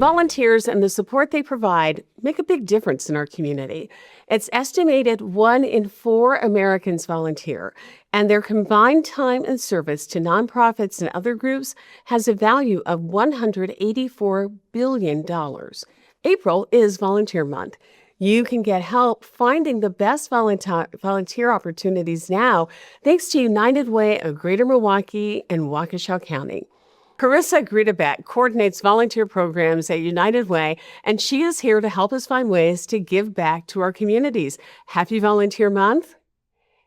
Volunteers and the support they provide make a big difference in our community. It's estimated 1 in 4 Americans volunteer, and their combined time and service to nonprofits and other groups has a value of $184 billion. April is Volunteer Month. You can get help finding the best volunteer opportunities now thanks to United Way of Greater Milwaukee and Waukesha County. Karissa Gretebeck coordinates volunteer programs at United Way, and she is here to help us find ways to give back to our communities. Happy Volunteer Month.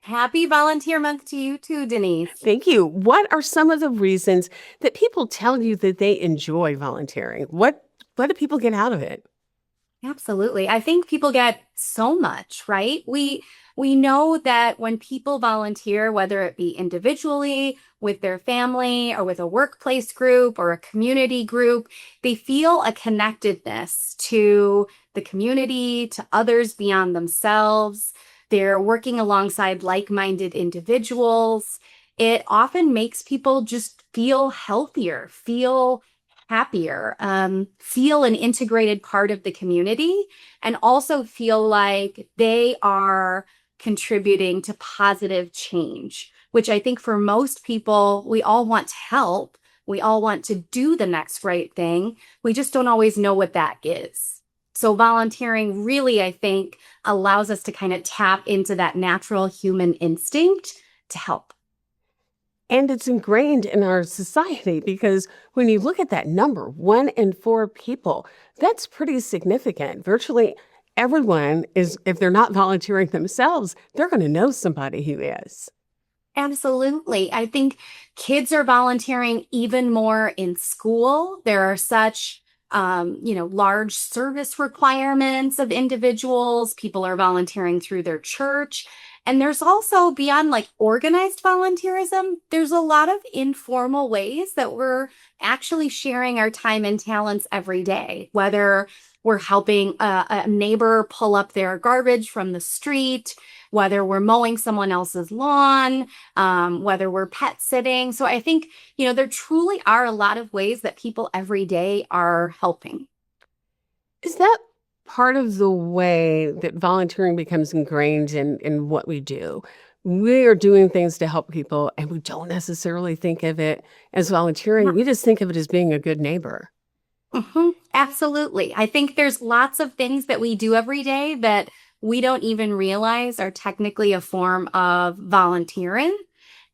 Happy Volunteer Month to you too, Denise. Thank you. What are some of the reasons that people tell you that they enjoy volunteering? What do people get out of it? Absolutely. I think people get so much, right? We know that when people volunteer, whether it be individually, with their family, or with a workplace group or a community group, they feel a connectedness to the community, to others beyond themselves. They're working alongside like-minded individuals. It often makes people just feel healthier, feel happier, feel an integrated part of the community, and also feel like they are contributing to positive change, which I think for most people, we all want to help. We all want to do the next right thing. We just don't always know what that is. So volunteering really, I think, allows us to kind of tap into that natural human instinct to help. And it's ingrained in our society because when you look at that number, 1 in 4 people, that's pretty significant. Virtually everyone is, if they're not volunteering themselves, they're going to know somebody who is. Absolutely. I think kids are volunteering even more in school. There are such large service requirements of individuals. People are volunteering through their church. And there's also, beyond like organized volunteerism, there's a lot of informal ways that we're actually sharing our time and talents every day, whether we're helping a neighbor pull up their garbage from the street, whether we're mowing someone else's lawn, whether we're pet sitting. So I think, there truly are a lot of ways that people every day are helping. Is that part of the way that volunteering becomes ingrained in what we do? We are doing things to help people, and we don't necessarily think of it as volunteering. We just think of it as being a good neighbor. Mm-hmm. Absolutely. I think there's lots of things that we do every day that we don't even realize are technically a form of volunteering.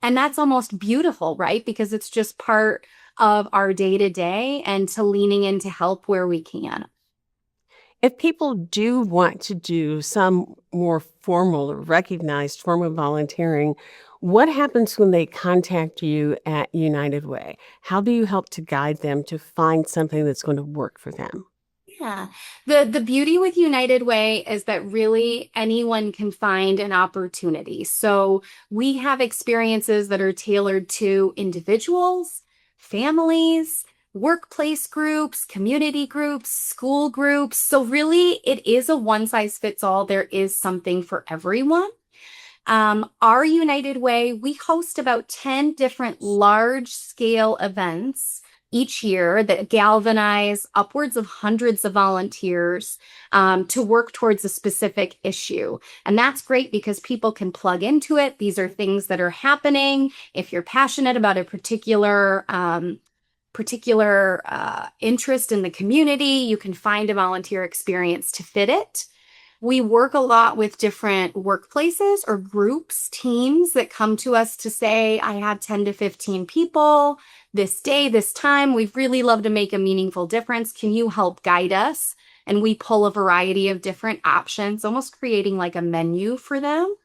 And that's almost beautiful, right? Because it's just part of our day-to-day and to leaning in to help where we can. If people do want to do some more formal or recognized form of volunteering, what happens when they contact you at United Way? How do you help to guide them to find something that's going to work for them? Yeah. The beauty with United Way is that really anyone can find an opportunity. So we have experiences that are tailored to individuals, families, workplace groups, community groups, school groups. So really it is a one size fits all. There is something for everyone. Our United Way, we host about 10 different large scale events each year that galvanize upwards of hundreds of volunteers to work towards a specific issue. And that's great because people can plug into it. These are things that are happening. If you're passionate about a particular interest in the community, you can find a volunteer experience to fit it. We work a lot with different workplaces or groups, teams that come to us to say, I have 10 to 15 people this day, this time. We'd really love to make a meaningful difference. Can you help guide us? And we pull a variety of different options, almost creating like a menu for them.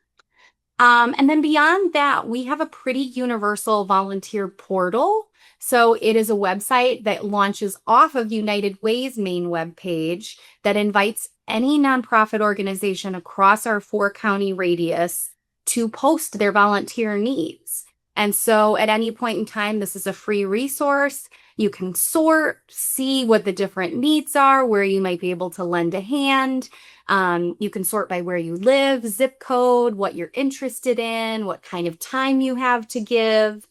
And then beyond that, we have a pretty universal volunteer portal. So it is a website that launches off of United Way's main webpage that invites any nonprofit organization across our 4-county radius to post their volunteer needs. And so at any point in time, this is a free resource. You can sort, see what the different needs are, where you might be able to lend a hand. You can sort by where you live, zip code, what you're interested in, what kind of time you have to give.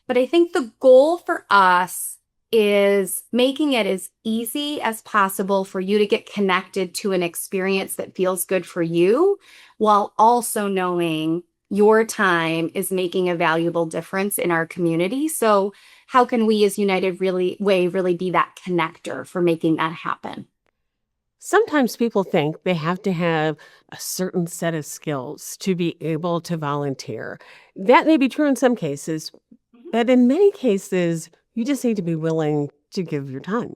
But I think the goal for us is making it as easy as possible for you to get connected to an experience that feels good for you, while also knowing your time is making a valuable difference in our community. So how can we as United Way really be that connector for making that happen? Sometimes people think they have to have a certain set of skills to be able to volunteer. That may be true in some cases, but in many cases, you just need to be willing to give your time.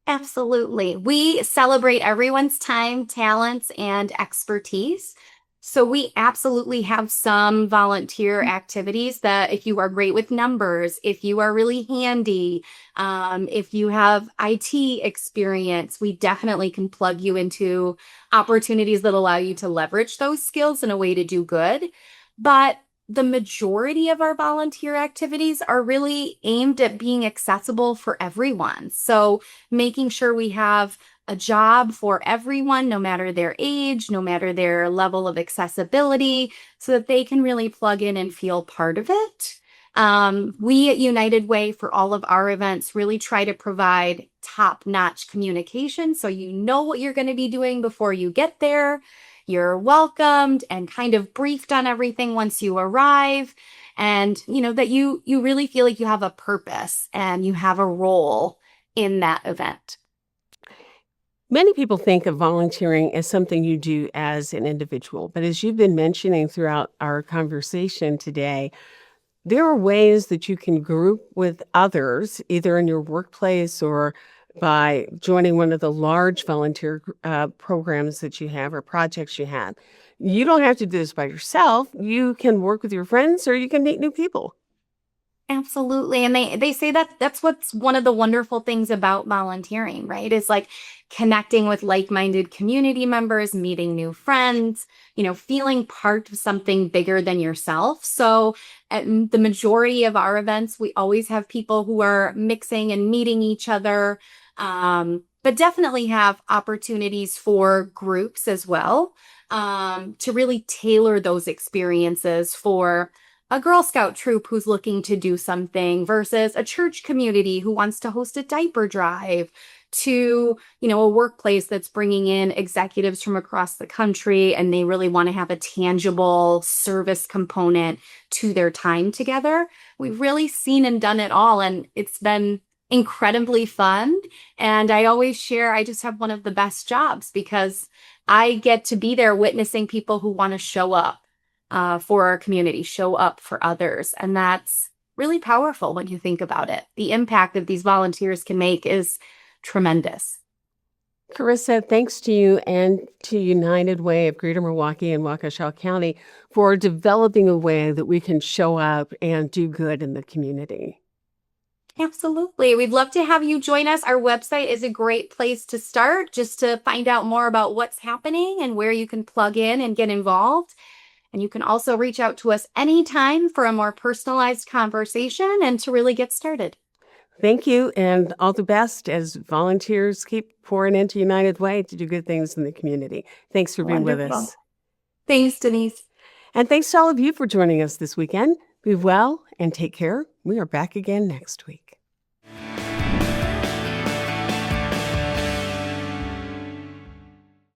Absolutely. We celebrate everyone's time, talents, and expertise. So we absolutely have some volunteer activities that if you are great with numbers, if you are really handy, if you have IT experience, we definitely can plug you into opportunities that allow you to leverage those skills in a way to do good. But the majority of our volunteer activities are really aimed at being accessible for everyone. So making sure we have a job for everyone, no matter their age, no matter their level of accessibility, so that they can really plug in and feel part of it. We at United Way, for all of our events, really try to provide top-notch communication so you know what you're going to be doing before you get there. You're welcomed and kind of briefed on everything once you arrive. And, that you really feel like you have a purpose and you have a role in that event. Many people think of volunteering as something you do as an individual, but as you've been mentioning throughout our conversation today, there are ways that you can group with others, either in your workplace or by joining one of the large volunteer programs that you have or projects you have. You don't have to do this by yourself. You can work with your friends or you can meet new people. Absolutely. And they say that that's what's one of the wonderful things about volunteering, right? Is like connecting with like-minded community members, meeting new friends, feeling part of something bigger than yourself. So at the majority of our events, we always have people who are mixing and meeting each other, but definitely have opportunities for groups as well, to really tailor those experiences for a Girl Scout troop who's looking to do something versus a church community who wants to host a diaper drive to, a workplace that's bringing in executives from across the country and they really want to have a tangible service component to their time together. We've really seen and done it all, and it's been incredibly fun. And I always share, I just have one of the best jobs because I get to be there witnessing people who want to show up for our community, show up for others. And that's really powerful when you think about it. The impact that these volunteers can make is tremendous. Karissa, thanks to you and to United Way of Greater Milwaukee and Waukesha County for developing a way that we can show up and do good in the community. Absolutely. We'd love to have you join us. Our website is a great place to start just to find out more about what's happening and where you can plug in and get involved. And you can also reach out to us anytime for a more personalized conversation and to really get started. Thank you, and all the best as volunteers keep pouring into United Way to do good things in the community. Thanks for being with us. Thanks, Denise. And thanks to all of you for joining us this weekend. Be well and take care. We are back again next week.